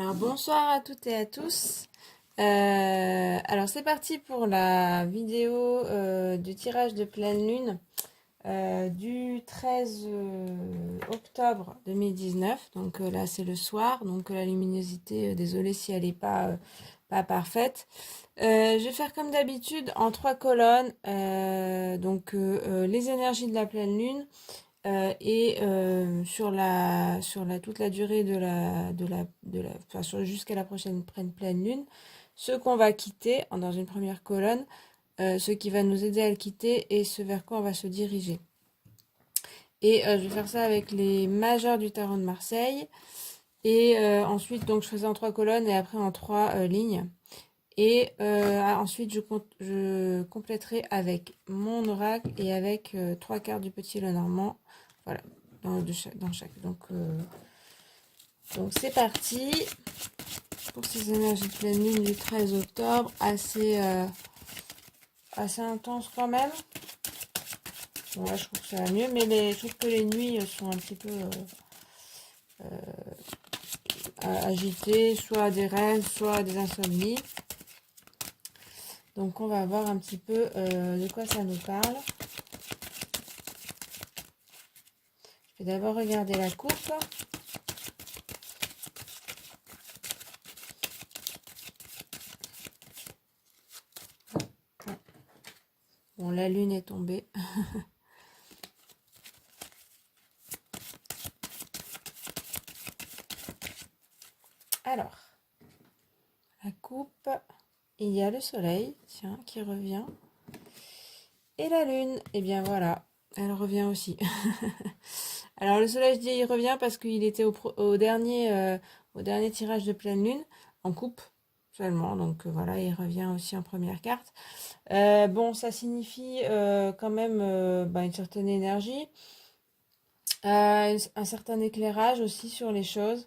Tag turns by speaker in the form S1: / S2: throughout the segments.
S1: Alors bonsoir à toutes et à tous. Alors c'est parti pour la vidéo du tirage de pleine lune du 13 octobre 2019. Donc là c'est le soir, donc la luminosité, désolée si elle n'est pas parfaite. Je vais faire comme d'habitude en 3 colonnes, les énergies de la pleine lune. Sur toute la durée jusqu'à la prochaine pleine lune, ce qu'on va quitter dans une première colonne, ce qui va nous aider à le quitter et ce vers quoi on va se diriger. Et je vais faire ça avec les majeurs du tarot de Marseille. Et ensuite, donc je faisais en 3 colonnes et après en 3 lignes. Et ensuite, je compléterai avec mon oracle et avec 3 cartes du petit Lenormand. Voilà, dans chaque. Donc c'est parti pour ces énergies de pleine lune du 13 octobre. Assez intense quand même. Bon, là, je trouve que ça va mieux, mais je trouve que les nuits sont un petit peu agitées, soit des rêves, soit des insomnies. Donc on va voir un petit peu de quoi ça nous parle. Je vais d'abord regarder la coupe. Bon, la lune est tombée. Alors, la coupe, il y a le soleil, tiens, qui revient. Et la lune, et bien voilà, elle revient aussi. Alors le soleil, je dis il revient parce qu'il était au dernier tirage de pleine lune, en coupe seulement. Donc voilà, il revient aussi en première carte. Bon, ça signifie quand même une certaine énergie, un certain éclairage aussi sur les choses.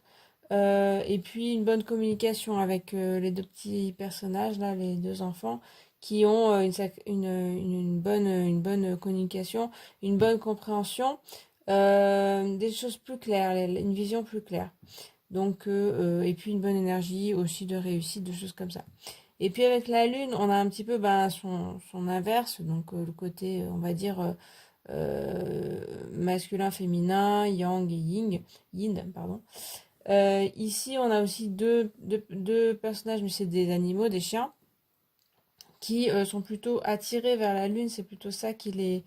S1: Et puis une bonne communication avec les deux petits personnages, là, les deux enfants, qui ont une bonne communication, une bonne compréhension, des choses plus claires, une vision plus claire. Donc, et puis une bonne énergie aussi de réussite, de choses comme ça. Et puis avec la lune, on a un petit peu son inverse, donc le côté, on va dire, masculin, féminin, yang et yin, pardon. Ici, on a aussi deux personnages, mais c'est des animaux, des chiens, qui sont plutôt attirés vers la lune. C'est plutôt ça qui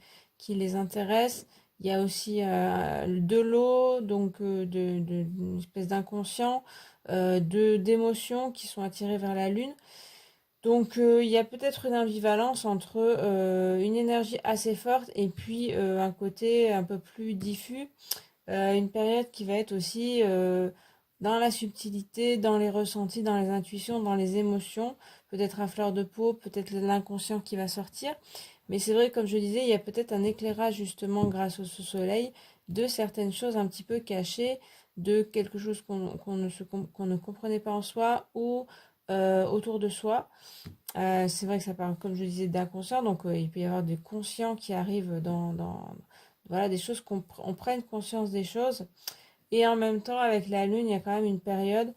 S1: les intéresse. Il y a aussi de l'eau, donc une espèce d'inconscient, d'émotions qui sont attirées vers la lune. Donc il y a peut-être une ambivalence entre une énergie assez forte et puis un côté un peu plus diffus. Une période qui va être aussi dans la subtilité, dans les ressentis, dans les intuitions, dans les émotions, peut-être à fleur de peau, peut-être l'inconscient qui va sortir. Mais c'est vrai, comme je disais, il y a peut-être un éclairage justement grâce au soleil de certaines choses un petit peu cachées, de quelque chose qu'on ne comprenait pas en soi ou autour de soi. C'est vrai que ça parle, comme je disais, d'inconscient, donc il peut y avoir des conscients qui arrivent voilà, des choses on prenne conscience des choses. Et en même temps, avec la lune, il y a quand même une période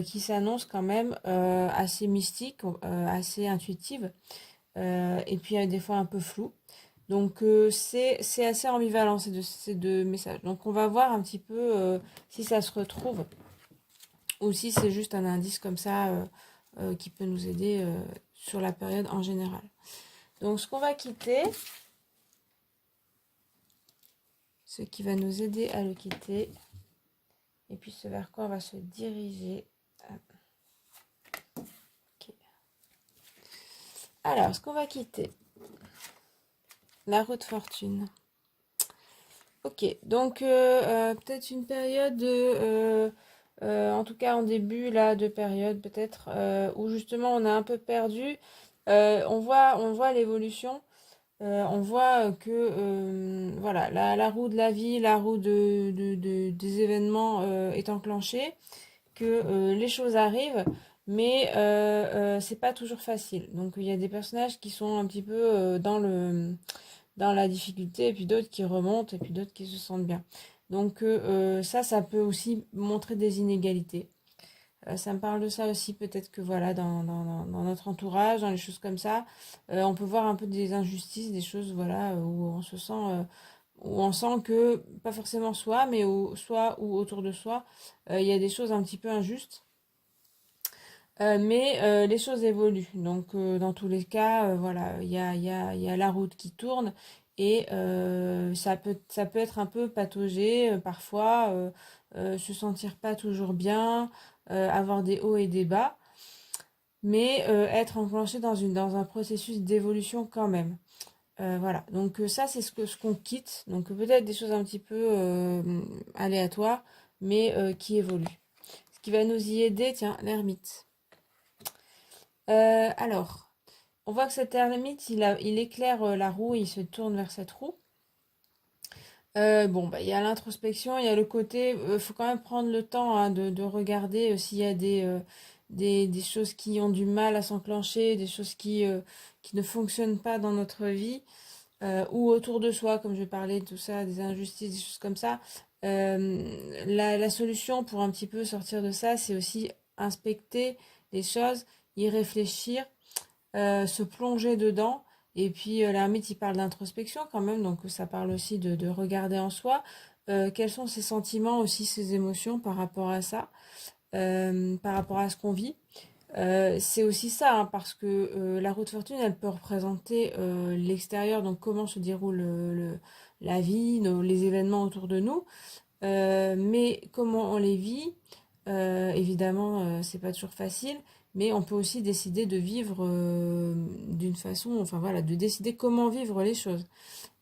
S1: qui s'annonce quand même assez mystique, assez intuitive, et puis des fois un peu floue. Donc c'est assez ambivalent ces deux messages. Donc on va voir un petit peu si ça se retrouve ou si c'est juste un indice comme ça qui peut nous aider sur la période en général. Donc ce qu'on va quitter, ce qui va nous aider à le quitter, et puis ce vers quoi on va se diriger. Okay. Alors, ce qu'on va quitter, la route fortune. Ok, donc peut-être une période, en tout cas en début là, de période peut-être, où justement on a un peu perdu. On voit l'évolution. On voit que voilà, la roue de la vie, la roue des événements est enclenchée, que les choses arrivent, mais c'est pas toujours facile. Donc il y a des personnages qui sont un petit peu dans la difficulté, et puis d'autres qui remontent, et puis d'autres qui se sentent bien. Donc ça peut aussi montrer des inégalités. Ça me parle de ça aussi, peut-être que voilà, dans notre entourage, dans les choses comme ça, on peut voir un peu des injustices, des choses voilà, où on se sent, où on sent que, pas forcément soi, mais soi ou autour de soi, il y a des choses un petit peu injustes. Mais les choses évoluent. Donc, dans tous les cas, voilà, il y a la route qui tourne et ça peut être un peu pataugé parfois, se sentir pas toujours bien, avoir des hauts et des bas, mais être enclenché dans un processus d'évolution quand même. Voilà, donc ça c'est ce qu'on quitte. Donc peut-être des choses un petit peu aléatoires, mais qui évoluent. Ce qui va nous y aider, tiens, l'ermite. Alors, on voit que cet ermite, il éclaire la roue, il se tourne vers cette roue. Bon, bah, il y a l'introspection, il y a le côté, faut quand même prendre le temps hein, de regarder s'il y a des choses qui ont du mal à s'enclencher, des choses qui ne fonctionnent pas dans notre vie, ou autour de soi, comme je parlais de tout ça, des injustices, des choses comme ça. La solution pour un petit peu sortir de ça, c'est aussi inspecter les choses, y réfléchir, se plonger dedans. Et puis l'ermite, il parle d'introspection quand même, donc ça parle aussi de regarder en soi. Quels sont ses sentiments aussi, ses émotions par rapport à ça, par rapport à ce qu'on vit. C'est aussi ça, hein, parce que la roue de fortune, elle peut représenter l'extérieur, donc comment se déroule la vie, les événements autour de nous. Mais comment on les vit, évidemment, c'est pas toujours facile, mais on peut aussi décider de vivre d'une façon, enfin voilà, de décider comment vivre les choses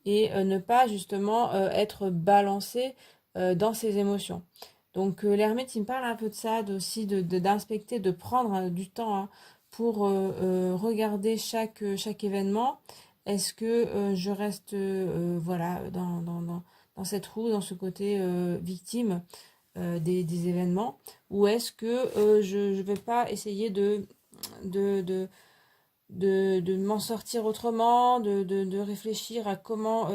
S1: et ne pas justement être balancé dans ses émotions. Donc l'ermite, il me parle un peu de ça, aussi d'inspecter, de prendre du temps hein, pour regarder chaque événement. Est-ce que je reste voilà, dans cette roue, dans ce côté victime des événements, ou est-ce que je ne vais pas essayer de, de, de m'en sortir autrement, de réfléchir à comment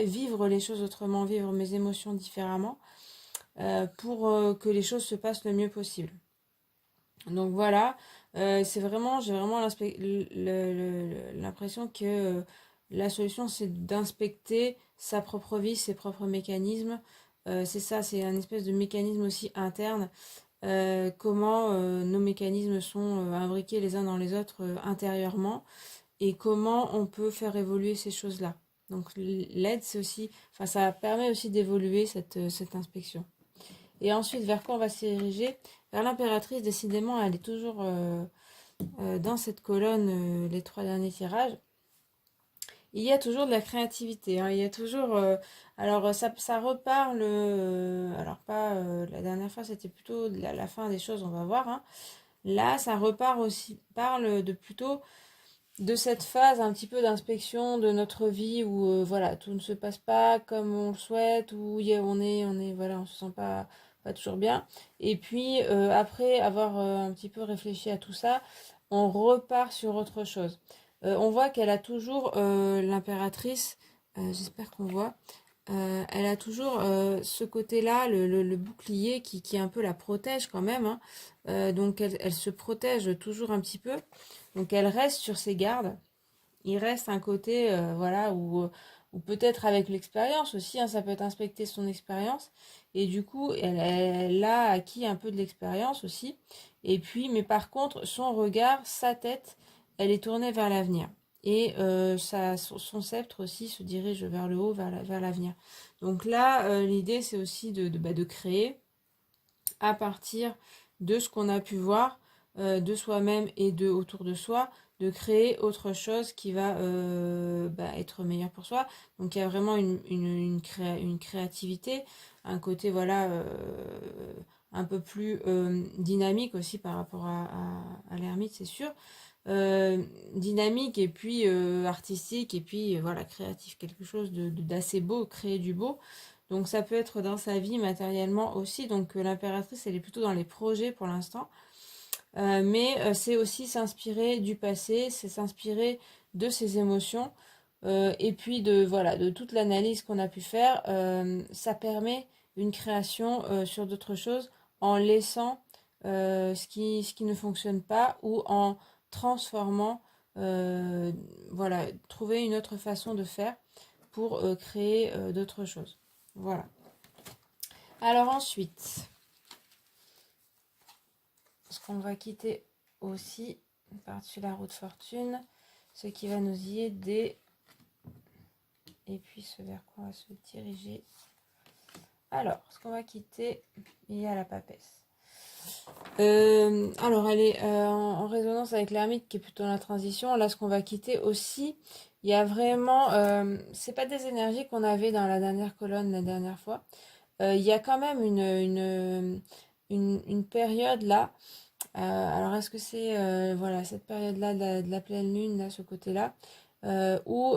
S1: vivre les choses autrement, vivre mes émotions différemment, pour que les choses se passent le mieux possible. Donc voilà, j'ai vraiment l'impression que la solution c'est d'inspecter sa propre vie, ses propres mécanismes. C'est ça, c'est un espèce de mécanisme aussi interne. Comment nos mécanismes sont imbriqués les uns dans les autres intérieurement et comment on peut faire évoluer ces choses-là. Donc l'aide, c'est aussi, enfin ça permet aussi d'évoluer cette inspection. Et ensuite, vers quoi on va se diriger? Vers l'impératrice, décidément, elle est toujours dans cette colonne, les trois derniers tirages. Il y a toujours de la créativité, hein, il y a toujours... alors ça reparle, alors pas la dernière fois c'était plutôt la fin des choses, on va voir. Hein. Là ça repart aussi, parle de plutôt de cette phase un petit peu d'inspection de notre vie où voilà, tout ne se passe pas comme on le souhaite, où voilà, on se sent pas toujours bien. Et puis après avoir un petit peu réfléchi à tout ça, on repart sur autre chose. On voit qu'elle a toujours l'impératrice, j'espère qu'on voit, elle a toujours ce côté-là, le bouclier qui un peu la protège quand même. Hein. Donc elle se protège toujours un petit peu. Donc elle reste sur ses gardes. Il reste un côté, voilà, où peut-être avec l'expérience aussi, hein, ça peut être inspecter son expérience. Et du coup, elle a acquis un peu de l'expérience aussi. Et puis, mais par contre, son regard, sa tête, elle est tournée vers l'avenir. Et son sceptre aussi se dirige vers le haut, vers l'avenir. Donc là, l'idée, c'est aussi de créer à partir de ce qu'on a pu voir de soi-même et de autour de soi, de créer autre chose qui va être meilleur pour soi. Donc il y a vraiment une créativité, un côté voilà un peu plus dynamique aussi par rapport à l'ermite, c'est sûr. Dynamique et puis artistique et puis voilà créatif, quelque chose d'assez beau, créer du beau. Donc ça peut être dans sa vie matériellement aussi. Donc l'impératrice, elle est plutôt dans les projets pour l'instant. Mais c'est aussi s'inspirer du passé, c'est s'inspirer de ses émotions. Et puis voilà, de toute l'analyse qu'on a pu faire, ça permet une création sur d'autres choses en laissant ce qui ne fonctionne pas ou en transformant, voilà, trouver une autre façon de faire pour créer d'autres choses. Voilà. Alors ensuite, ce qu'on va quitter aussi par-dessus la roue de fortune, ce qui va nous y aider, et puis ce vers quoi on va se diriger. Alors, ce qu'on va quitter, il y a la papesse. Alors, elle est en résonance avec l'ermite qui est plutôt dans la transition. Là, ce qu'on va quitter aussi, il y a vraiment, c'est pas des énergies qu'on avait dans la dernière colonne la dernière fois. Il y a quand même une période là. Alors, est-ce que c'est voilà, cette période-là de la pleine lune, là, ce côté-là, où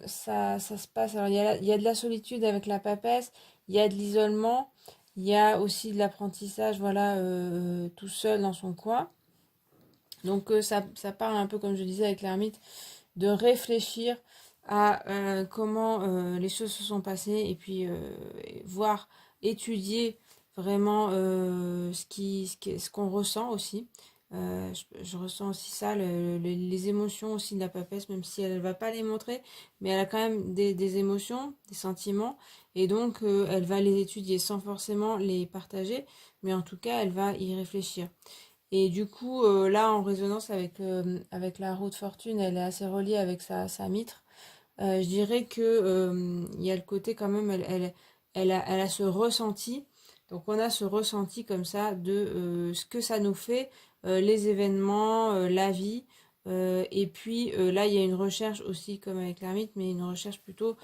S1: ça se passe. Alors, il y a de la solitude avec la papesse, il y a de l'isolement, il y a aussi de l'apprentissage, voilà, tout seul dans son coin. Donc, ça parle un peu, comme je disais avec l'ermite, de réfléchir à comment les choses se sont passées et puis voir, étudier vraiment ce qu'on ressent aussi. Je ressens aussi ça, les émotions aussi de la papesse, même si elle ne va pas les montrer, mais elle a quand même des émotions, des sentiments, et donc elle va les étudier sans forcément les partager, mais en tout cas elle va y réfléchir. Et du coup, là, en résonance avec la roue de fortune, elle est assez reliée avec sa mitre. Je dirais que il y a le côté quand même, elle a ce ressenti. Donc on a ce ressenti comme ça de ce que ça nous fait, les événements, la vie. Et puis là, il y a une recherche aussi, comme avec l'ermite, mais une recherche plutôt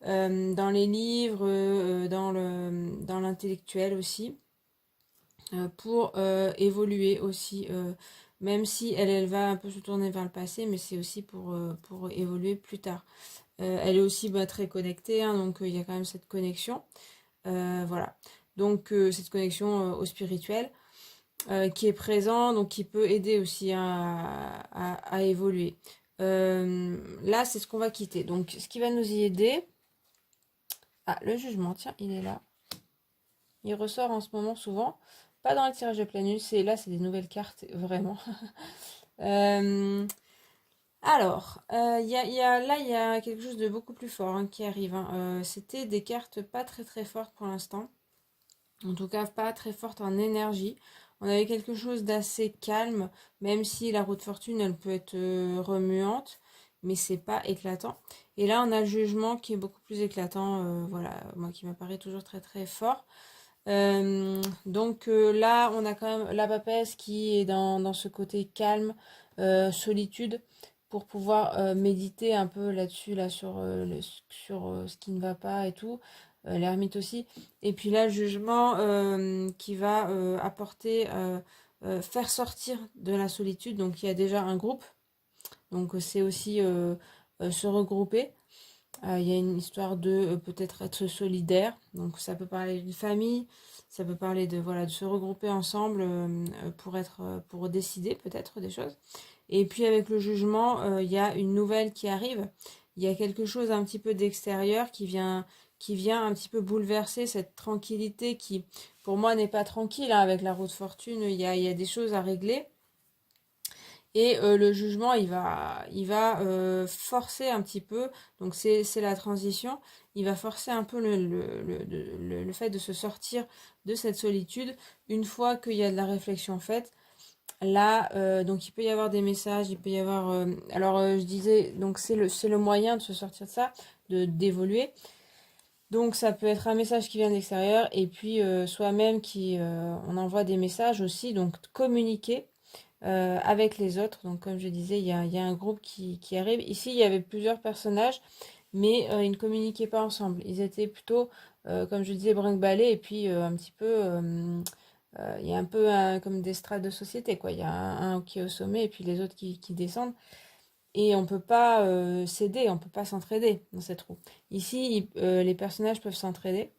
S1: dans les livres, dans l'intellectuel aussi pour évoluer aussi, même si elle va un peu se tourner vers le passé, mais c'est aussi pour évoluer plus tard. Elle est aussi très connectée, hein, donc il y a quand même cette connexion. Voilà. Donc cette connexion au spirituel qui est présent, donc qui peut aider aussi à évoluer. Là, c'est ce qu'on va quitter. Donc ce qui va nous y aider. Ah, le jugement, tiens, il est là. Il ressort en ce moment souvent. Pas dans le tirage de pleine lune, là, c'est des nouvelles cartes, vraiment. Euh, alors, là, il y a quelque chose de beaucoup plus fort hein, qui arrive. Hein. C'était des cartes pas très très fortes pour l'instant. En tout cas, pas très fortes en énergie. On avait quelque chose d'assez calme, même si la roue de fortune, elle peut être remuante, mais c'est pas éclatant. Et là, on a le jugement qui est beaucoup plus éclatant, voilà, moi qui m'apparaît toujours très très fort. Donc là, on a quand même la papesse qui est dans ce côté calme, solitude, pour pouvoir méditer un peu là-dessus, là, sur ce qui ne va pas et tout. L'ermite aussi. Et puis là, le jugement qui va apporter, faire sortir de la solitude. Donc il y a déjà un groupe. Donc c'est aussi se regrouper. Il y a une histoire de peut-être être solidaire. Donc ça peut parler d'une famille, ça peut parler de voilà de se regrouper ensemble pour décider peut-être des choses. Et puis avec le jugement, il y a une nouvelle qui arrive. Il y a quelque chose un petit peu d'extérieur qui vient un petit peu bouleverser cette tranquillité qui, pour moi, n'est pas tranquille. Hein. Avec la roue de fortune, il y a des choses à régler. Et le jugement, il va forcer un petit peu, donc c'est la transition, il va forcer un peu le fait de se sortir de cette solitude une fois qu'il y a de la réflexion faite. Là, donc il peut y avoir des messages, il peut y avoir... je disais, donc c'est le moyen de se sortir de ça, d'évoluer. Donc ça peut être un message qui vient de l'extérieur et puis soi-même on envoie des messages aussi, donc communiquer avec les autres. Donc, comme je disais, il y a un groupe qui arrive. Ici, il y avait plusieurs personnages, mais ils ne communiquaient pas ensemble. Ils étaient plutôt, comme je disais, brinque-ballés, et puis un petit peu, il y a un peu comme des strates de société, quoi. Il y a un qui est au sommet, et puis les autres qui descendent. Et on peut pas s'aider, on peut pas s'entraider dans cette roue. Ici, les personnages peuvent s'entraider.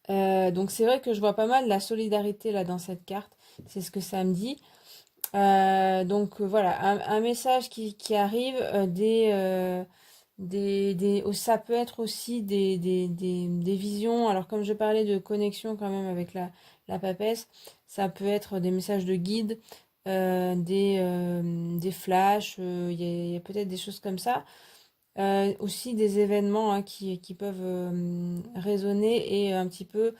S1: Donc c'est vrai que je vois pas mal la solidarité là dans cette carte. C'est ce que ça me dit. Donc voilà, un message qui arrive, ça peut être aussi des visions. Alors, comme je parlais de connexion quand même avec la papesse, ça peut être des messages de guide, des flashs, il y a peut-être des choses comme ça. Aussi des événements hein, qui peuvent résonner et un petit peu,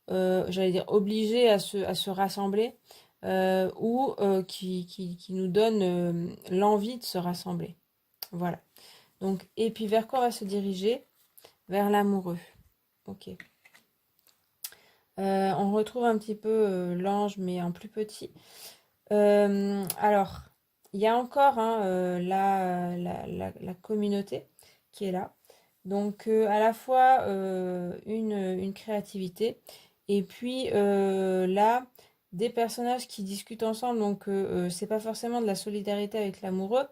S1: j'allais dire, obliger à se rassembler ou qui nous donnent l'envie de se rassembler. Voilà. Donc, et puis vers quoi on va se diriger? Vers l'amoureux. Ok. On retrouve un petit peu l'ange, mais en plus petit. Alors, il y a encore hein, la communauté qui est là. Donc, à la fois une créativité, et puis là, des personnages qui discutent ensemble. Donc, c'est pas forcément de la solidarité avec l'amoureux.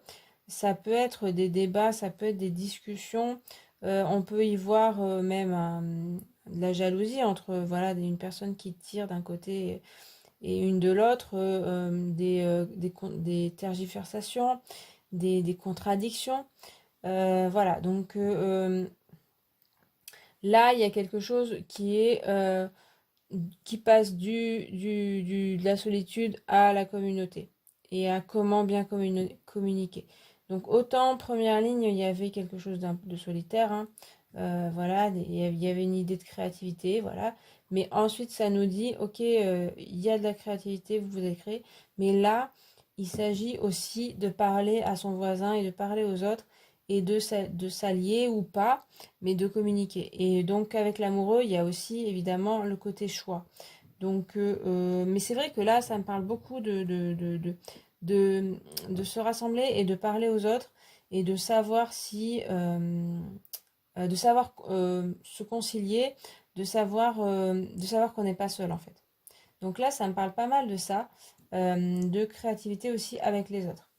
S1: Ça peut être des débats, ça peut être des discussions. On peut y voir même de la jalousie entre voilà, une personne qui tire d'un côté et une de l'autre, des tergiversations, des contradictions. Voilà, donc là, il y a quelque chose qui passe de la solitude à la communauté et à comment bien communiquer. Donc autant première ligne, il y avait quelque chose de solitaire, hein, voilà, il y avait une idée de créativité, voilà. Mais ensuite, ça nous dit, ok, il y a de la créativité, vous avez créé, mais là, il s'agit aussi de parler à son voisin et de parler aux autres et de s'allier ou pas mais de communiquer. Et donc avec l'amoureux, il y a aussi évidemment le côté choix. Donc, mais c'est vrai que là, ça me parle beaucoup de, de se rassembler et de parler aux autres et de savoir si, de savoir se concilier, de savoir qu'on n'est pas seul en fait. Donc là, ça me parle pas mal de ça, de créativité aussi avec les autres.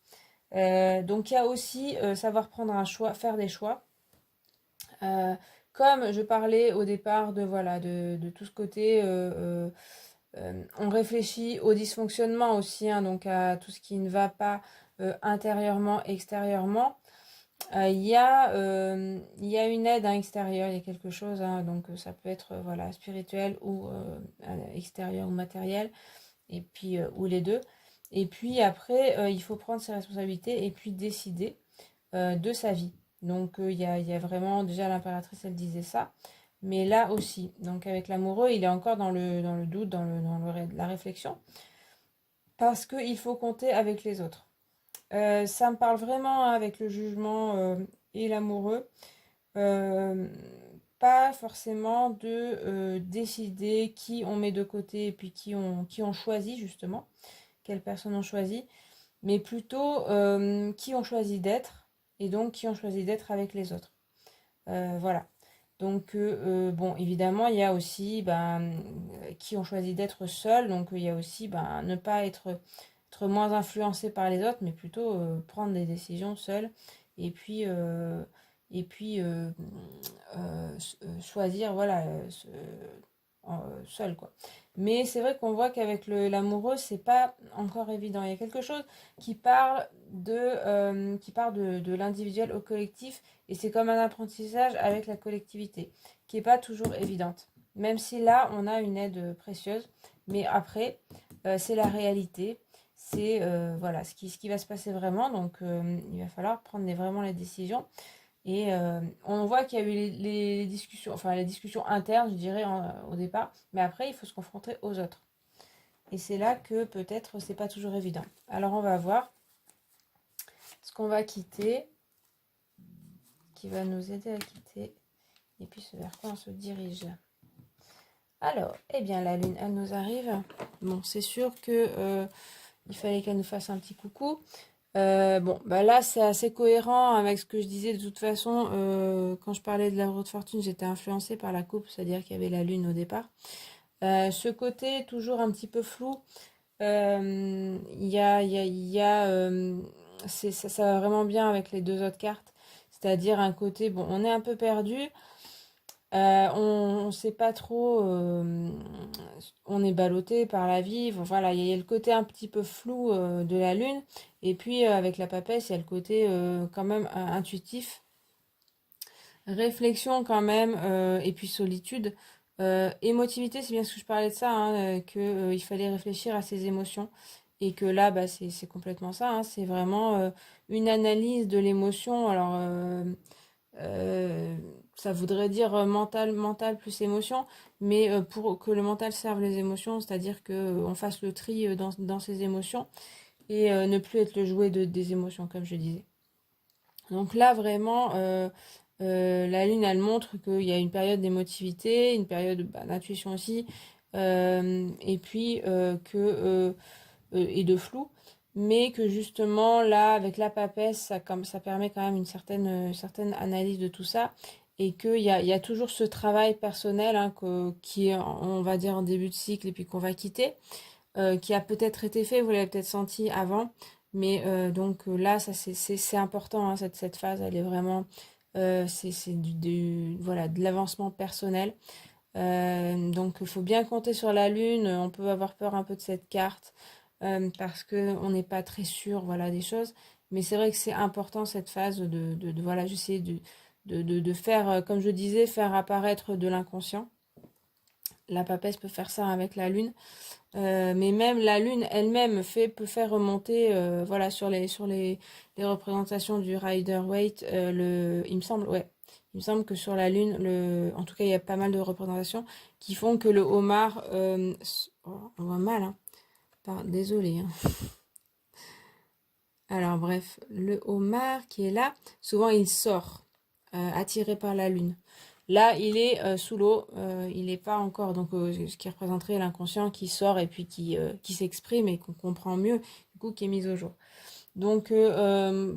S1: Donc il y a aussi savoir prendre un choix, faire des choix. Euh, Comme je parlais au départ de voilà de tout ce côté, on réfléchit au dysfonctionnement aussi, hein, donc à tout ce qui ne va pas intérieurement, extérieurement. Il y a une aide hein, extérieure, il y a quelque chose, hein, donc ça peut être voilà spirituel ou extérieur ou matériel, et puis ou les deux. Et puis après, il faut prendre ses responsabilités et puis décider de sa vie. Donc il y a vraiment, déjà l'impératrice elle disait ça, mais là aussi, donc avec l'amoureux, il est encore dans le doute, la réflexion, parce qu'il faut compter avec les autres. Ça me parle vraiment hein, avec le jugement et l'amoureux, euh, pas forcément de décider qui on met de côté et puis qui on choisit justement, quelle personne on choisit, mais plutôt qui on choisit d'être et donc qui ont choisi d'être avec les autres. Voilà. Donc, bon, évidemment, il y a aussi ben, qui ont choisi d'être seuls. Donc, il y a aussi ben, ne pas être moins influencé par les autres, mais plutôt prendre des décisions seuls. Et puis, euh, et puis choisir, voilà, seul, quoi. Mais c'est vrai qu'on voit qu'avec l'amoureux, c'est pas encore évident. Il y a quelque chose qui part de l'individuel au collectif, et c'est comme un apprentissage avec la collectivité, qui est pas toujours évidente. Même si là, on a une aide précieuse, mais après, c'est la réalité, c'est voilà ce qui va se passer vraiment. Donc, il va falloir prendre vraiment les décisions. Et on voit qu'il y a eu les discussions, enfin les discussions internes, je dirais, au départ, mais après, il faut se confronter aux autres. Et c'est là que peut-être c'est pas toujours évident. Alors on va voir ce qu'on va quitter, qui va nous aider à quitter, et puis ce vers quoi on se dirige. Alors, eh bien la lune, elle nous arrive. Bon, c'est sûr que il fallait qu'elle nous fasse un petit coucou. Bon, bah là, c'est assez cohérent avec ce que je disais. De toute façon, quand je parlais de la roue de fortune, j'étais influencée par la coupe, c'est-à-dire qu'il y avait la lune au départ. Ce côté toujours un petit peu flou, ça va vraiment bien avec les deux autres cartes. C'est-à-dire un côté, bon, on est un peu perdu, on ne sait pas trop, on est ballotté par la vie. Bon, voilà, il y a le côté un petit peu flou de la lune. Et puis avec la papesse, il y a le côté quand même intuitif. réflexion quand même, et puis solitude. Émotivité, c'est bien ce que je parlais de ça, hein, que, il fallait réfléchir à ses émotions. Et que là, bah, c'est complètement ça, hein, c'est vraiment une analyse de l'émotion. Alors, euh, ça voudrait dire mental plus émotion, mais pour que le mental serve les émotions, c'est-à-dire que on fasse le tri dans ses émotions et ne plus être le jouet des émotions, comme je disais. Donc là, vraiment, la Lune, elle montre qu'il y a une période d'émotivité, une période bah, d'intuition aussi, et puis et de flou, mais que justement, là, avec la papesse, ça permet quand même une certaine analyse de tout ça, et il y a toujours ce travail personnel hein, qui est, on va dire, en début de cycle, et puis qu'on va quitter, qui a peut-être été fait, vous l'avez peut-être senti avant, mais donc là, ça c'est important, hein, cette phase, elle est vraiment, c'est voilà, de l'avancement personnel. Donc il faut bien compter sur la Lune, on peut avoir peur un peu de cette carte, parce qu'on n'est pas très sûr, voilà, des choses, mais c'est vrai que c'est important cette phase voilà, j'essaie de faire, comme je disais, faire apparaître de l'inconscient. La papesse peut faire ça avec la Lune. Mais même la Lune elle-même peut faire remonter, voilà, les représentations du Rider-Waite, il me semble, ouais, il me semble que sur la Lune, en tout cas, il y a pas mal de représentations qui font que le homard, oh, on voit mal, hein, désolé, hein. Alors bref, le homard qui est là, souvent il sort, attiré par la Lune. Là, il est sous l'eau, il n'est pas encore, donc ce qui représenterait l'inconscient qui sort et puis qui s'exprime et qu'on comprend mieux, du coup, qui est mis au jour. Donc,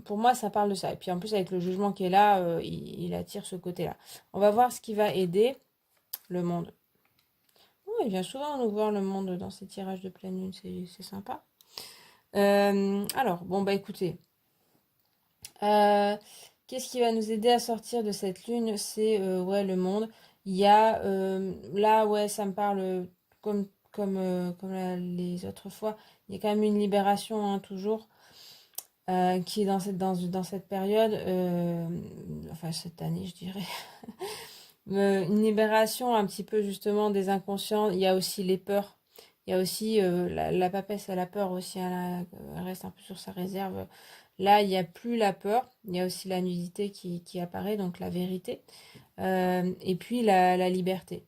S1: pour moi, ça parle de ça. Et puis, en plus, avec le jugement qui est là, il attire ce côté-là. On va voir ce qui va aider le monde. Oh, il vient souvent nous voir le monde dans ces tirages de pleine lune, c'est sympa. Alors, bon, bah écoutez, euh, qu'est-ce qui va nous aider à sortir de cette lune? C'est ouais, le monde. Il y a là, ouais, ça me parle comme les autres fois. Il y a quand même une libération, hein, toujours, qui est dans cette période, enfin cette année, je dirais. Une libération un petit peu justement des inconscients. Il y a aussi les peurs. Il y a aussi la papesse, elle a peur aussi, elle reste un peu sur sa réserve. Là, il n'y a plus la peur. Il y a aussi la nudité qui apparaît, donc la vérité. Et puis la liberté.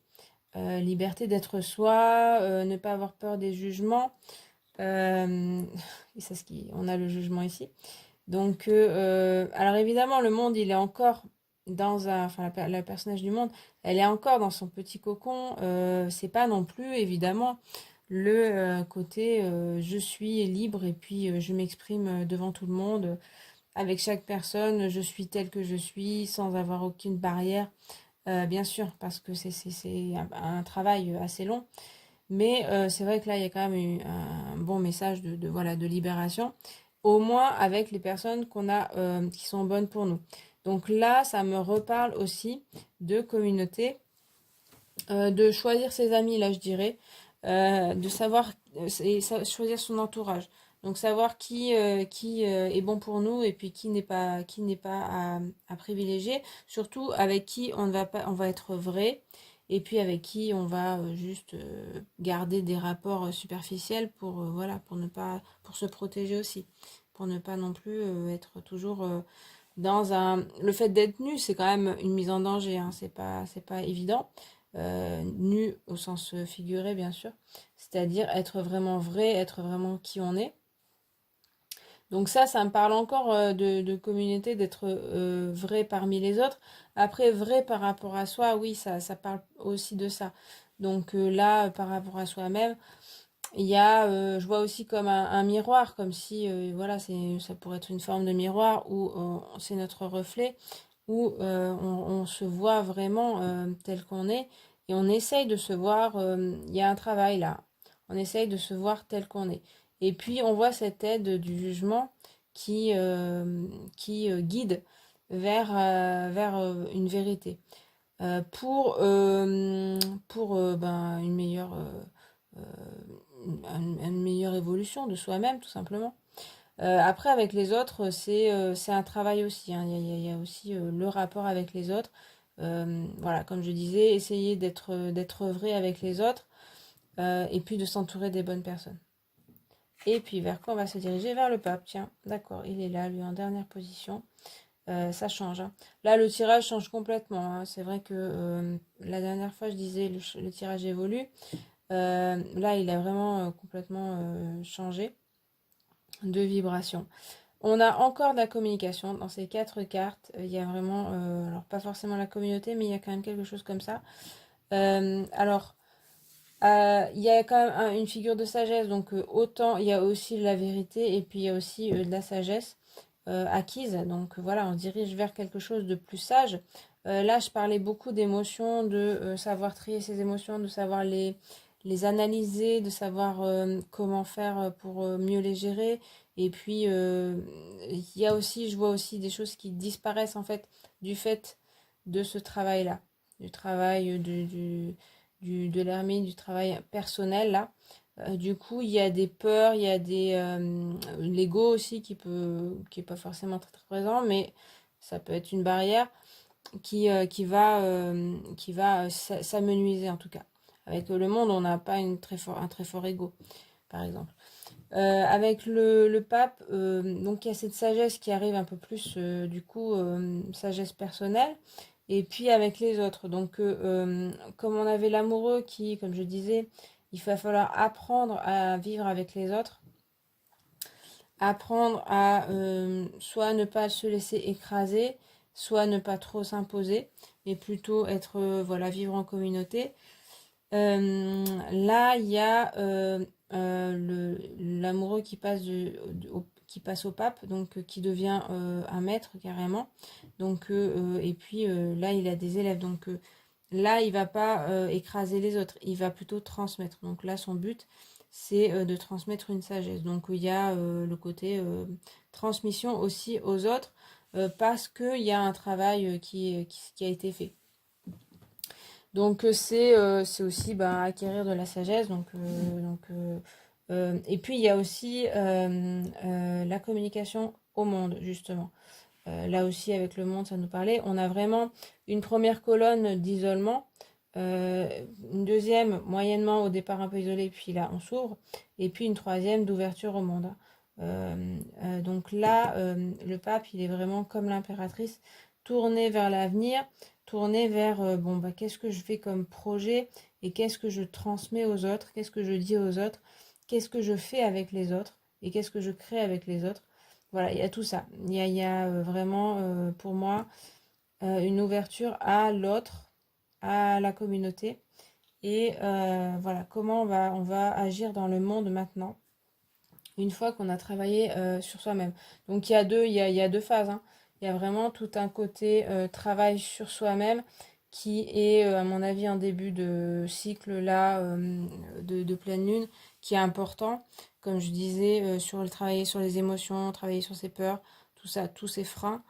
S1: Liberté d'être soi, ne pas avoir peur des jugements. Euh, et c'est on a le jugement ici. Donc, alors évidemment, le monde, il est encore enfin, la personnage du monde, elle est encore dans son petit cocon. C'est pas non plus, évidemment, le côté je suis libre et puis je m'exprime devant tout le monde, avec chaque personne, je suis telle que je suis, sans avoir aucune barrière. Bien sûr, parce que c'est un travail assez long. Mais c'est vrai que là, il y a quand même eu un bon message voilà, de libération, au moins avec les personnes qu'on a qui sont bonnes pour nous. Donc là, ça me reparle aussi de communauté, de choisir ses amis, là, je dirais, de savoir choisir son entourage. Donc savoir qui est bon pour nous et puis qui n'est pas à privilégier, surtout avec qui on ne va pas, on va être vrai et puis avec qui on va juste garder des rapports superficiels pour voilà, pour ne pas, pour se protéger aussi, pour ne pas non plus être toujours dans le fait d'être nu, c'est quand même une mise en danger, hein, c'est pas évident. Nu au sens figuré, bien sûr, c'est-à-dire être vraiment vrai, être vraiment qui on est. Donc ça me parle encore de communauté, d'être vrai parmi les autres. Après, vrai par rapport à soi, oui, ça parle aussi de ça. Donc là, par rapport à soi-même, il y a, je vois aussi comme un miroir, comme si, voilà, ça pourrait être une forme de miroir où c'est notre reflet, où on se voit vraiment tel qu'on est, et on essaye de se voir, il y a un travail là, on essaye de se voir tel qu'on est. Et puis on voit cette aide du jugement qui guide vers une vérité. Pour ben, une meilleure évolution de soi-même, tout simplement. Après, avec les autres, c'est un travail aussi, hein. Il y a aussi le rapport avec les autres. Voilà, comme je disais, essayer d'être vrai avec les autres et puis de s'entourer des bonnes personnes. Et puis, vers quoi on va se diriger? Vers le pape. Tiens, d'accord, il est là, lui, en dernière position. Ça change, hein. Là, le tirage change complètement, hein. C'est vrai que la dernière fois, je disais le tirage évolue. Là, il a vraiment complètement changé de vibration. On a encore de la communication dans ces 4 cartes. Il y a vraiment, alors pas forcément la communauté, mais il y a quand même quelque chose comme ça. Alors, il y a quand même une figure de sagesse, donc autant il y a aussi la vérité et puis il y a aussi de la sagesse acquise. Donc voilà, on se dirige vers quelque chose de plus sage. Là, je parlais beaucoup d'émotions, de savoir trier ses émotions, de savoir les analyser, de savoir comment faire pour mieux les gérer. Et puis, il y a aussi, je vois aussi des choses qui disparaissent en fait du fait de ce travail-là, du travail de l'ermite, du travail personnel là. Du coup, il y a des peurs, il y a l'ego aussi qui est pas forcément très, très présent, mais ça peut être une barrière qui va s'amenuiser en tout cas. Avec le monde, on n'a pas un très fort ego, par exemple. Avec le pape, donc il y a cette sagesse qui arrive un peu plus, du coup, sagesse personnelle, et puis avec les autres. Donc, comme on avait l'amoureux qui, comme je disais, il va falloir apprendre à vivre avec les autres, apprendre à soit ne pas se laisser écraser, soit ne pas trop s'imposer, mais plutôt être, voilà, vivre en communauté. Là, il y a l'amoureux qui passe qui passe au pape, donc qui devient un maître carrément. Donc et puis là, il a des élèves. Donc là, il va pas écraser les autres, il va plutôt transmettre. Donc là, son but, c'est de transmettre une sagesse. Donc il y a le côté transmission aussi aux autres parce qu'il y a un travail qui a été fait. Donc c'est aussi bah, acquérir de la sagesse. Et puis il y a aussi la communication au monde, justement. Là aussi, avec le monde, ça nous parlait. On a vraiment une première colonne d'isolement, une deuxième moyennement au départ un peu isolée, puis là on s'ouvre, et puis une troisième d'ouverture au monde. Donc là, le pape, il est vraiment comme l'impératrice, tourné vers l'avenir, tourné vers bon bah qu'est-ce que je fais comme projet et qu'est-ce que je transmets aux autres, qu'est-ce que je dis aux autres, qu'est-ce que je fais avec les autres et qu'est-ce que je crée avec les autres. Voilà, il y a tout ça. Il y a vraiment pour moi une ouverture à l'autre, à la communauté et voilà comment on va agir dans le monde maintenant une fois qu'on a travaillé sur soi-même. Donc il y a deux phases, hein. Il y a vraiment tout un côté travail sur soi-même qui est, à mon avis, en début de cycle là, de pleine lune, qui est important. Comme je disais, sur le travailler sur les émotions, travailler sur ses peurs, tout ça, tous ces freins,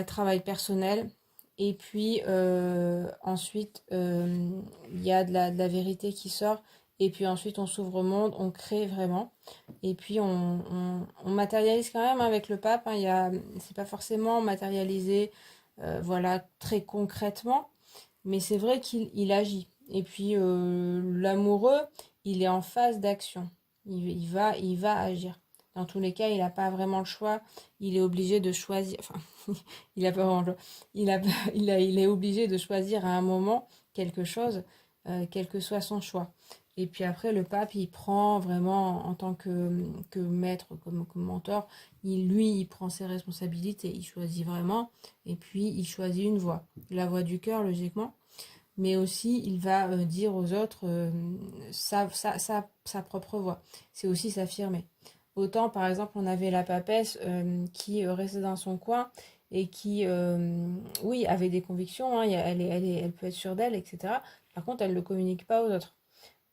S1: travail personnel. Et puis ensuite, il y a de la vérité qui sort. Et puis ensuite, on s'ouvre au monde, on crée vraiment. Et puis on matérialise quand même avec le pape, hein. C'est pas forcément matérialisé, voilà, très concrètement, mais c'est vrai qu'il agit. Et puis l'amoureux, il est en phase d'action. Il va agir. Dans tous les cas, il n'a pas vraiment le choix. Il est obligé de choisir. Enfin, il a pas vraiment le choix. Il est obligé de choisir à un moment quelque chose, quel que soit son choix. Et puis après, le pape, il prend vraiment en tant que maître, comme mentor, il prend ses responsabilités, il choisit vraiment, et puis il choisit une voie. La voie du cœur, logiquement, mais aussi il va dire aux autres sa propre voix. C'est aussi s'affirmer. Autant, par exemple, on avait la papesse qui restait dans son coin et qui, oui, avait des convictions, hein, elle peut être sûre d'elle, etc. Par contre, elle ne le communique pas aux autres.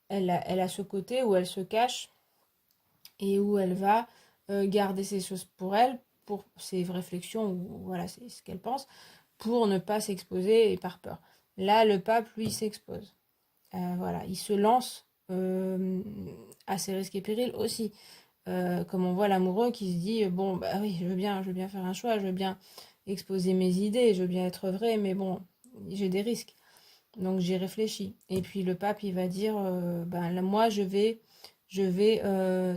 S1: Elle a ce côté où elle se cache et où elle va garder ses choses pour elle, pour ses réflexions, ou voilà, c'est ce qu'elle pense, pour ne pas s'exposer et par peur. Là, le pape, lui, s'expose. Voilà, il se lance à ses risques et périls aussi. Comme on voit l'amoureux qui se dit, bon, bah oui, je veux bien faire un choix, je veux bien exposer mes idées, je veux bien être vrai, mais bon, j'ai des risques. Donc j'y réfléchis. Et puis le pape, il va dire, ben là, moi, je vais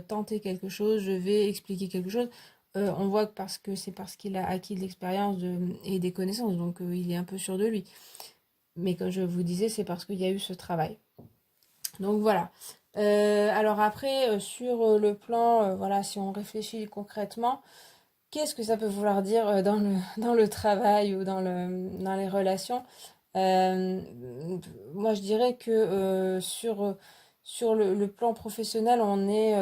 S1: tenter quelque chose, je vais expliquer quelque chose. On voit que parce qu'il a acquis de l'expérience et des connaissances, donc il est un peu sûr de lui. Mais comme je vous disais, c'est parce qu'il y a eu ce travail. Donc voilà. Alors après, sur le plan, voilà, si on réfléchit concrètement, qu'est-ce que ça peut vouloir dire dans le travail ou dans les relations? Euh, Moi, je dirais que sur le plan professionnel, on est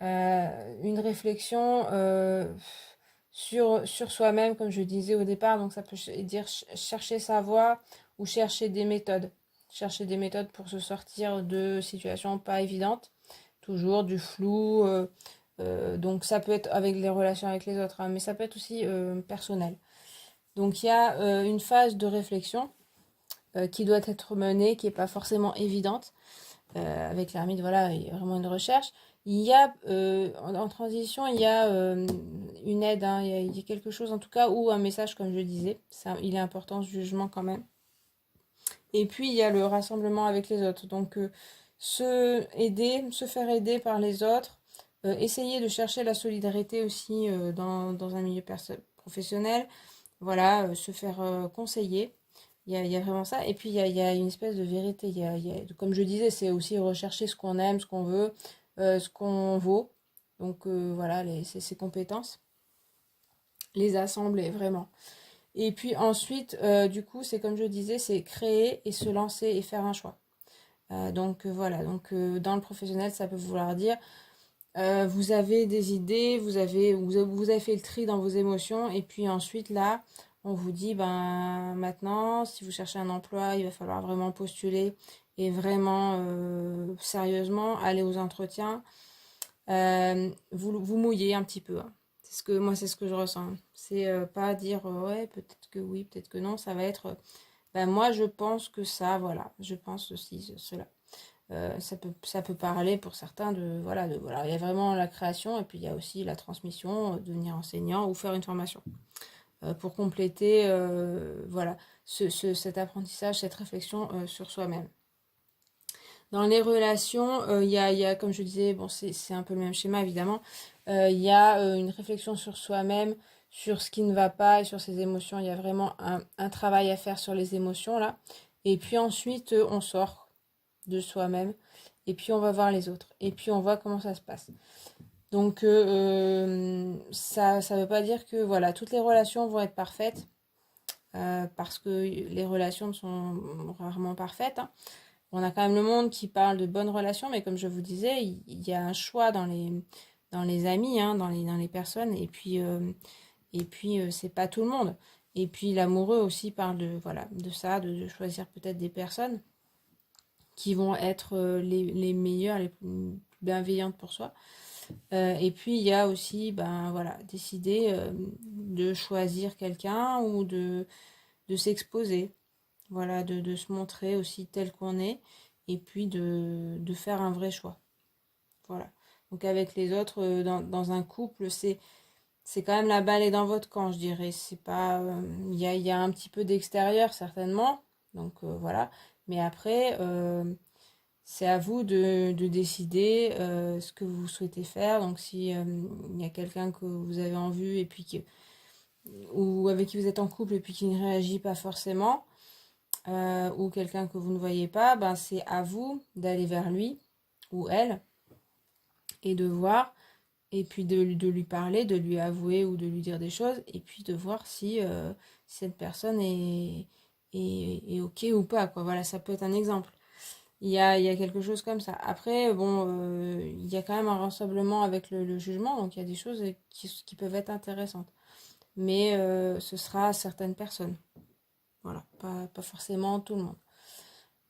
S1: une réflexion sur soi-même, comme je disais au départ. Donc, ça peut dire chercher sa voie ou chercher des méthodes. Chercher des méthodes pour se sortir de situations pas évidentes. Toujours du flou. Donc, ça peut être avec les relations avec les autres, hein, mais ça peut être aussi personnel. Donc, il y a une phase de réflexion qui doit être menée, qui n'est pas forcément évidente. Avec l'ermite, voilà, il y a vraiment une recherche. Il y a, en transition, il y a une aide, hein, il y a quelque chose en tout cas, ou un message, comme je disais. Il est important ce jugement quand même. Et puis, il y a le rassemblement avec les autres. Donc, se faire aider par les autres, essayer de chercher la solidarité aussi dans un milieu professionnel. Voilà, se faire conseiller. Il y a vraiment ça. Et puis, il y a une espèce de vérité. Comme je disais, c'est aussi rechercher ce qu'on aime, ce qu'on veut, ce qu'on vaut. Donc, voilà, ces compétences. Les assembler, vraiment. Et puis ensuite, du coup, c'est comme je disais, c'est créer et se lancer et faire un choix. Donc, voilà. Donc, dans le professionnel, ça peut vouloir dire vous avez des idées, vous avez fait le tri dans vos émotions, et puis ensuite là, on vous dit, ben maintenant, si vous cherchez un emploi, il va falloir vraiment postuler et vraiment sérieusement aller aux entretiens. Vous mouillez un petit peu, hein. C'est ce que je ressens. C'est pas dire ouais, peut-être que oui, peut-être que non. Ça va être ben moi je pense que ça, voilà, je pense ceci, cela. Ça peut parler pour certains voilà, il y a vraiment la création et puis il y a aussi la transmission, devenir enseignant ou faire une formation pour compléter voilà, cet apprentissage, cette réflexion sur soi-même. Dans les relations, il y a, comme je disais, bon, c'est un peu le même schéma évidemment, il y a une réflexion sur soi-même, sur ce qui ne va pas et sur ses émotions. Il y a vraiment un travail à faire sur les émotions là. Et puis ensuite, on sort de soi-même et puis on va voir les autres et puis on voit comment ça se passe. Donc ça veut pas dire que voilà, toutes les relations vont être parfaites parce que les relations sont rarement parfaites, hein. On a quand même le monde qui parle de bonnes relations, mais comme je vous disais, il y a un choix dans les amis, hein, dans les personnes, et puis c'est pas tout le monde. Et puis l'amoureux aussi parle de, voilà, de ça, de choisir peut-être des personnes qui vont être les meilleures, les plus bienveillantes pour soi. Et puis il y a aussi, ben voilà, décider de choisir quelqu'un ou de s'exposer, voilà, de se montrer aussi tel qu'on est, et puis de faire un vrai choix. Voilà. Donc avec les autres, dans un couple, c'est quand même la balle est dans votre camp, je dirais. C'est pas, il y a un petit peu d'extérieur certainement, donc voilà. Mais après, c'est à vous de décider ce que vous souhaitez faire. Donc si il y a quelqu'un que vous avez en vue et puis ou avec qui vous êtes en couple et puis qui ne réagit pas forcément, ou quelqu'un que vous ne voyez pas, ben c'est à vous d'aller vers lui ou elle et de voir et puis de lui parler, de lui avouer ou de lui dire des choses et puis de voir si cette personne est ok ou pas, quoi. Voilà, ça peut être un exemple. Il y a quelque chose comme ça. Après, bon, il y a quand même un rassemblement avec le jugement, donc il y a des choses qui peuvent être intéressantes. Mais ce sera à certaines personnes. Voilà, pas forcément tout le monde.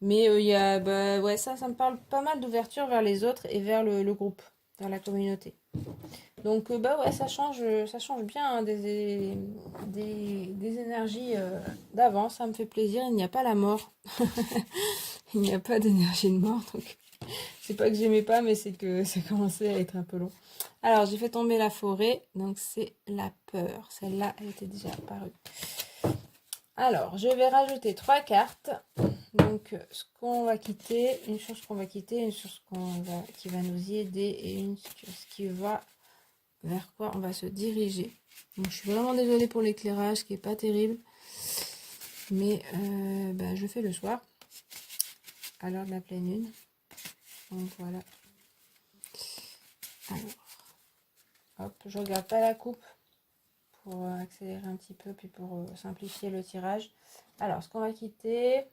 S1: Mais il y a, bah, ouais, ça me parle pas mal d'ouverture vers les autres et vers le groupe, vers la communauté. Donc, bah ouais, ça change bien hein, des énergies d'avant, ça me fait plaisir. Il n'y a pas la mort, il n'y a pas d'énergie de mort, donc C'est pas que j'aimais pas, mais c'est que ça commençait à être un peu long. Alors, j'ai fait tomber la forêt, donc c'est la peur. Celle-là, elle était déjà apparue. Alors, je vais rajouter 3 cartes. Donc, ce qu'on va quitter, une chose qu'on va quitter, une chose qui va nous y aider et une chose qui va vers quoi on va se diriger. Donc, je suis vraiment désolée pour l'éclairage qui est pas terrible, mais je fais le soir à l'heure de la pleine lune. Donc voilà. Alors, hop, je regarde pas la coupe pour accélérer un petit peu, puis pour simplifier le tirage. Alors, ce qu'on va quitter,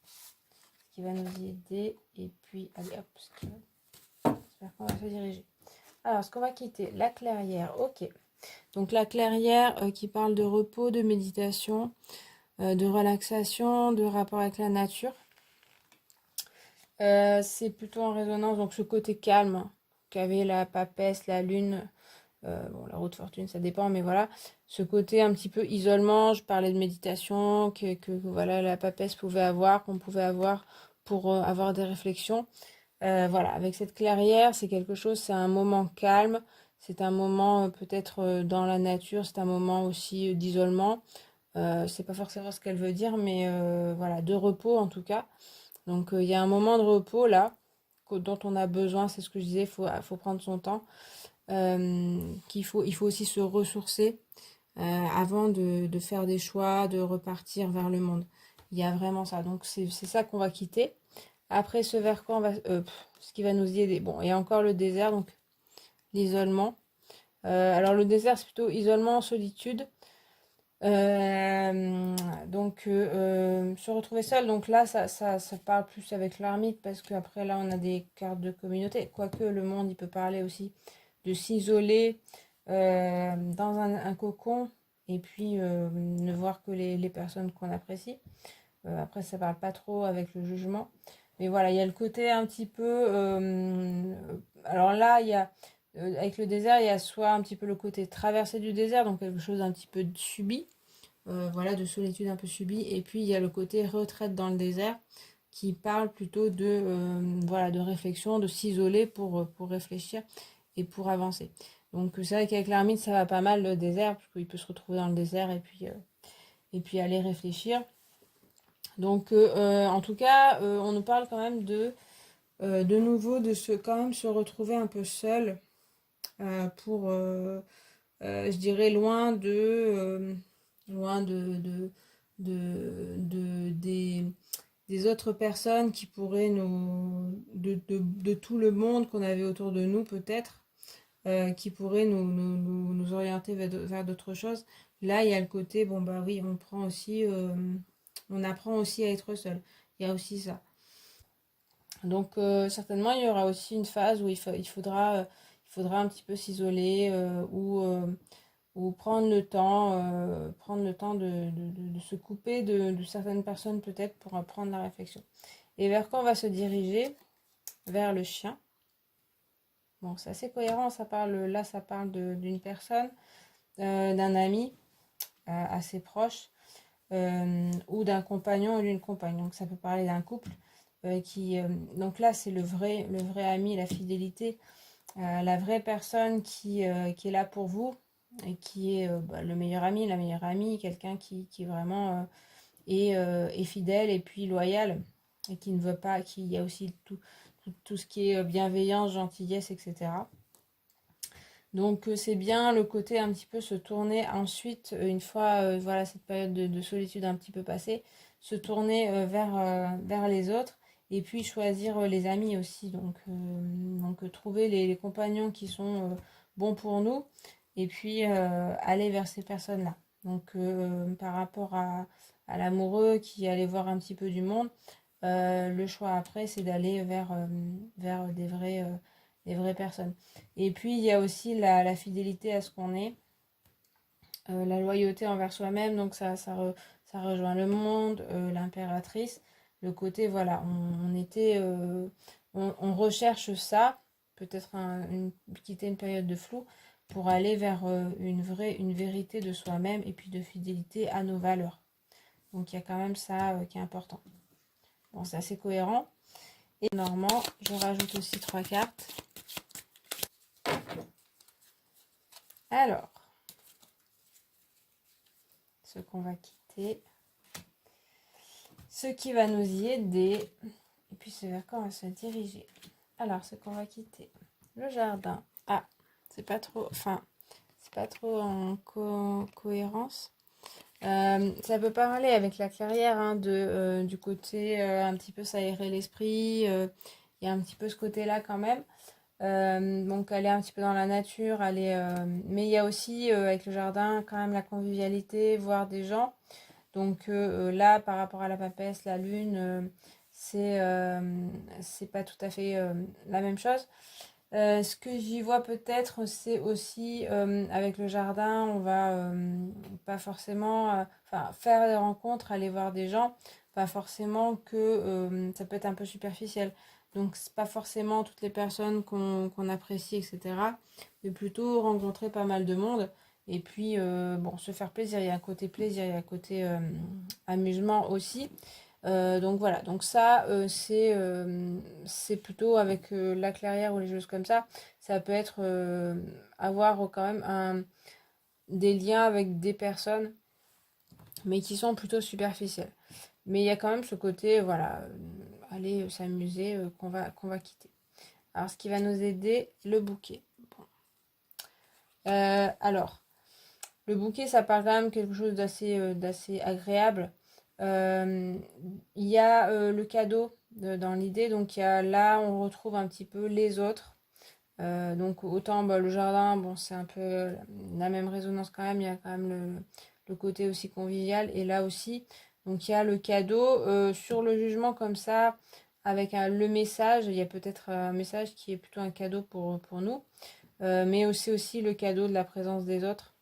S1: ce qui va nous y aider, et puis, allez hop, vers quoi on va se diriger. Alors, ce qu'on va quitter, la clairière, ok. Donc, la clairière qui parle de repos, de méditation, de relaxation, de rapport avec la nature. C'est plutôt en résonance, donc ce côté calme qu'avait la papesse, la lune, bon, la roue de fortune, ça dépend, mais voilà, ce côté un petit peu isolement. Je parlais de méditation, que voilà, la papesse pouvait avoir, qu'on pouvait avoir pour avoir des réflexions. Voilà, avec cette clairière, c'est quelque chose, c'est un moment calme, c'est un moment peut-être dans la nature, c'est un moment aussi d'isolement. C'est pas forcément ce qu'elle veut dire, mais voilà, de repos en tout cas. Donc il y a un moment de repos là, dont on a besoin, c'est ce que je disais, faut prendre son temps, il faut aussi se ressourcer avant de faire des choix, de repartir vers le monde. Il y a vraiment ça. Donc c'est ça qu'on va quitter. Après ce vers quoi on va, ce qui va nous y aider. Bon, il y a encore le désert, donc l'isolement. Alors le désert, c'est plutôt isolement, solitude. Se retrouver seul, donc là ça parle plus avec l'ermite parce qu'après là on a des cartes de communauté, quoique le monde il peut parler aussi de s'isoler dans un cocon et puis ne voir que les personnes qu'on apprécie. Après ça parle pas trop avec le jugement, mais voilà, il y a le côté un petit peu alors là il y a avec le désert, il y a soit un petit peu le côté traversée du désert, donc quelque chose un petit peu subi, voilà, de solitude un peu subie. Et puis il y a le côté retraite dans le désert qui parle plutôt de, voilà, de réflexion, de s'isoler pour réfléchir et pour avancer. Donc c'est vrai qu'avec l'ermite, ça va pas mal le désert, parce qu'il peut se retrouver dans le désert et puis aller réfléchir. Donc en tout cas, on nous parle quand même de nouveau de quand même se retrouver un peu seul pour, je dirais, loin des autres personnes qui pourraient de tout le monde qu'on avait autour de nous peut-être, qui pourraient nous orienter vers d'autres choses. Là, il y a le côté, bon bah oui, on apprend aussi à être seul. Il y a aussi ça. Donc certainement, il y aura aussi une phase où il faudra un petit peu s'isoler ou prendre le temps de se couper de certaines personnes peut-être pour apprendre la réflexion. Et vers quoi on va se diriger? Vers le chien. Bon, c'est assez cohérent, ça parle d'une personne, d'un ami assez proche, ou d'un compagnon ou d'une compagne. Donc ça peut parler d'un couple donc là, c'est le vrai ami, la fidélité, la vraie personne qui est là pour vous et qui est le meilleur ami, la meilleure amie, quelqu'un qui vraiment est fidèle et puis loyal et qui ne veut pas, qui y a aussi tout ce qui est bienveillance, gentillesse, etc. Donc c'est bien le côté un petit peu se tourner ensuite, une fois voilà, cette période de solitude un petit peu passée, se tourner vers les autres et puis choisir les amis aussi. Donc trouver les compagnons qui sont bons pour nous et puis aller vers ces personnes-là. Donc par rapport à l'amoureux qui allait voir un petit peu du monde, le choix après c'est d'aller vers des vraies personnes. Et puis il y a aussi la fidélité à ce qu'on est, la loyauté envers soi-même, donc ça rejoint le monde, l'impératrice, le côté, voilà, on recherche ça, peut-être quitter une période de flou pour aller vers une vérité de soi-même et puis de fidélité à nos valeurs. Donc il y a quand même ça qui est important. Bon, c'est assez cohérent. Et normand, je rajoute aussi 3 cartes. Alors, ce qu'on va quitter, ce qui va nous y aider, et puis ce vers quoi on va se diriger. Alors, ce qu'on va quitter, le jardin. Ah, c'est pas trop, enfin, c'est pas trop en cohérence. Ça peut parler avec la clairière, hein, du côté un petit peu s'aérer l'esprit. Il y a un petit peu ce côté-là quand même. Donc aller un petit peu dans la nature, mais il y a aussi avec le jardin quand même la convivialité, voir des gens. Donc là, par rapport à la papesse, la lune, c'est pas tout à fait la même chose. Ce que j'y vois peut-être, c'est aussi avec le jardin, on va pas forcément, enfin faire des rencontres, aller voir des gens, pas forcément que ça peut être un peu superficiel. Donc c'est pas forcément toutes les personnes qu'on apprécie, etc. Mais plutôt rencontrer pas mal de monde. Et puis bon, se faire plaisir. Il y a un côté plaisir, il y a un côté amusement aussi. Donc voilà, donc ça c'est plutôt avec la clairière ou les choses comme ça. Ça peut être avoir quand même des liens avec des personnes, mais qui sont plutôt superficielles. Mais il y a quand même ce côté, voilà, aller s'amuser qu'on va quitter. Alors ce qui va nous aider, le bouquet. Bon. Alors, le bouquet, ça parle quand même quelque chose d'assez agréable. Euh, Il y a le cadeau dans l'idée, donc là on retrouve un petit peu les autres. Donc autant bah, le jardin, bon c'est un peu la même résonance quand même, il y a quand même le côté aussi convivial et là aussi. Donc il y a le cadeau sur le jugement comme ça, avec le message, il y a peut-être un message qui est plutôt un cadeau pour nous, mais aussi le cadeau de la présence des autres.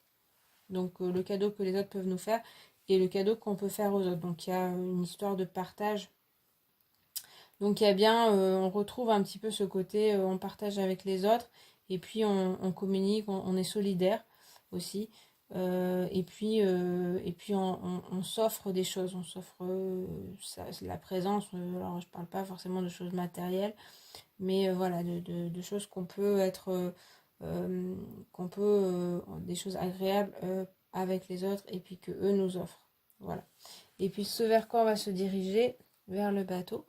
S1: Donc le cadeau que les autres peuvent nous faire et le cadeau qu'on peut faire aux autres. Donc il y a une histoire de partage. Donc il y a bien, on retrouve un petit peu ce côté, on partage avec les autres et puis on communique, on est solidaire aussi. Et puis on s'offre des choses, on s'offre la présence. Alors je parle pas forcément de choses matérielles, mais voilà, de choses qu'on peut être, des choses agréables avec les autres et puis que eux nous offrent. Voilà. Et puis ce vers quoi on va se diriger, vers le bateau.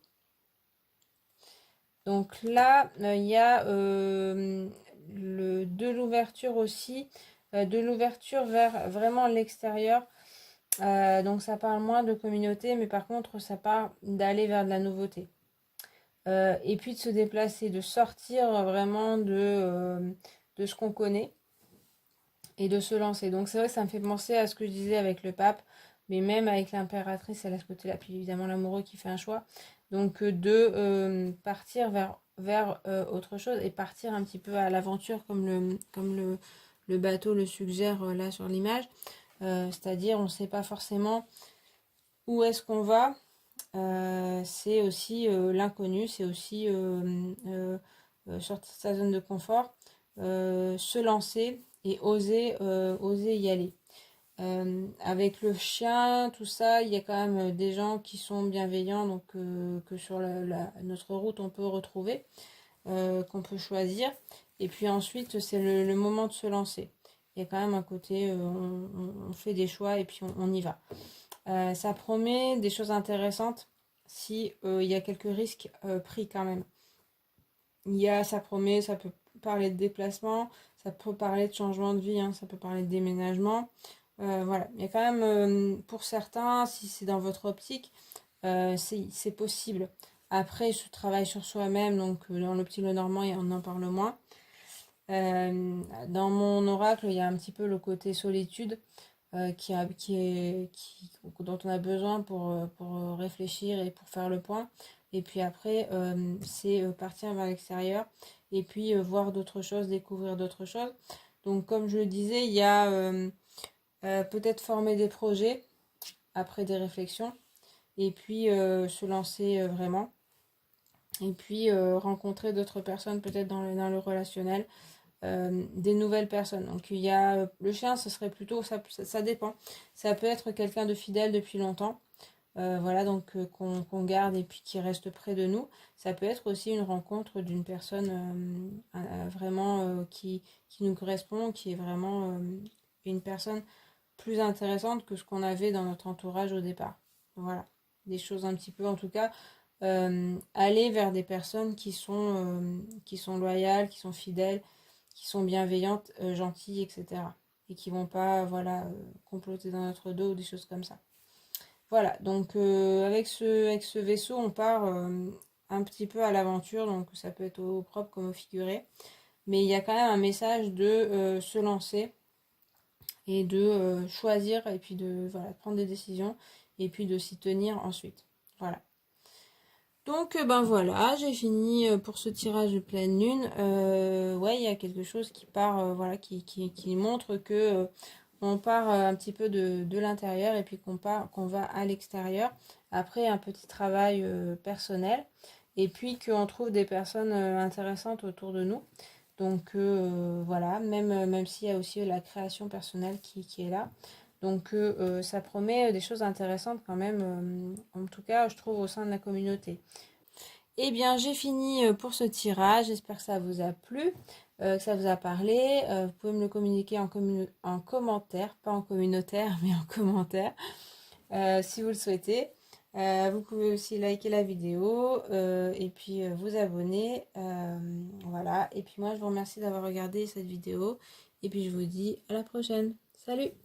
S1: Donc là, il y a de l'ouverture aussi, de l'ouverture vers vraiment l'extérieur. Donc ça parle moins de communauté, mais par contre ça parle d'aller vers de la nouveauté. Et puis de se déplacer, de sortir vraiment de ce qu'on connaît et de se lancer. Donc c'est vrai que ça me fait penser à ce que je disais avec le pape, mais même avec l'impératrice, elle a ce côté-là, puis évidemment l'amoureux qui fait un choix. Donc de partir vers autre chose et partir un petit peu à l'aventure comme le bateau le suggère là sur l'image. C'est-à-dire on ne sait pas forcément où est-ce qu'on va. C'est aussi l'inconnu, c'est aussi sortir de sa zone de confort, se lancer et oser y aller. Avec le chien, tout ça, il y a quand même des gens qui sont bienveillants, donc que sur notre route on peut retrouver, qu'on peut choisir. Et puis ensuite, c'est le moment de se lancer. Il y a quand même un côté, on fait des choix et puis on y va. Ça promet des choses intéressantes si il y a quelques risques pris quand même. Ça promet, ça peut parler de déplacement, ça peut parler de changement de vie, hein, ça peut parler de déménagement. Voilà, il y a quand même, pour certains, si c'est dans votre optique, c'est possible. Après, je travaille sur soi-même, donc dans le petit Lenormand, on en parle moins. Dans mon oracle, il y a un petit peu le côté solitude dont on a besoin pour réfléchir et pour faire le point. Et puis après, c'est partir vers l'extérieur et puis voir d'autres choses, découvrir d'autres choses. Donc comme je le disais, il y a peut-être former des projets après des réflexions et puis se lancer vraiment. Et puis rencontrer d'autres personnes peut-être dans le relationnel, des nouvelles personnes. Donc il y a le chien, ce serait plutôt, ça dépend. Ça peut être quelqu'un de fidèle depuis longtemps, voilà, donc qu'on garde et puis qui reste près de nous. Ça peut être aussi une rencontre d'une personne vraiment qui nous correspond, qui est vraiment une personne plus intéressante que ce qu'on avait dans notre entourage au départ. Voilà, des choses un petit peu, en tout cas, aller vers des personnes qui sont loyales, qui sont fidèles, qui sont bienveillantes, gentilles, etc. Et qui vont pas, voilà, comploter dans notre dos ou des choses comme ça. Voilà, donc avec ce vaisseau, on part un petit peu à l'aventure, donc ça peut être au propre comme au figuré. Mais il y a quand même un message de se lancer et de choisir et puis de voilà, prendre des décisions et puis de s'y tenir ensuite. Voilà. Donc ben voilà, j'ai fini pour ce tirage de pleine lune. Ouais, il y a quelque chose qui part, voilà, qui montre que on part un petit peu de l'intérieur et puis qu'on va à l'extérieur après un petit travail personnel et puis qu'on trouve des personnes intéressantes autour de nous. Donc voilà, même s'il y a aussi la création personnelle qui est là. Donc ça promet des choses intéressantes quand même, en tout cas je trouve au sein de la communauté. Eh bien, j'ai fini pour ce tirage. J'espère que ça vous a plu, que ça vous a parlé. Vous pouvez me le communiquer en commentaire, pas en communautaire, mais en commentaire, si vous le souhaitez. Vous pouvez aussi liker la vidéo et puis vous abonner. Voilà. Et puis moi, je vous remercie d'avoir regardé cette vidéo. Et puis je vous dis à la prochaine. Salut!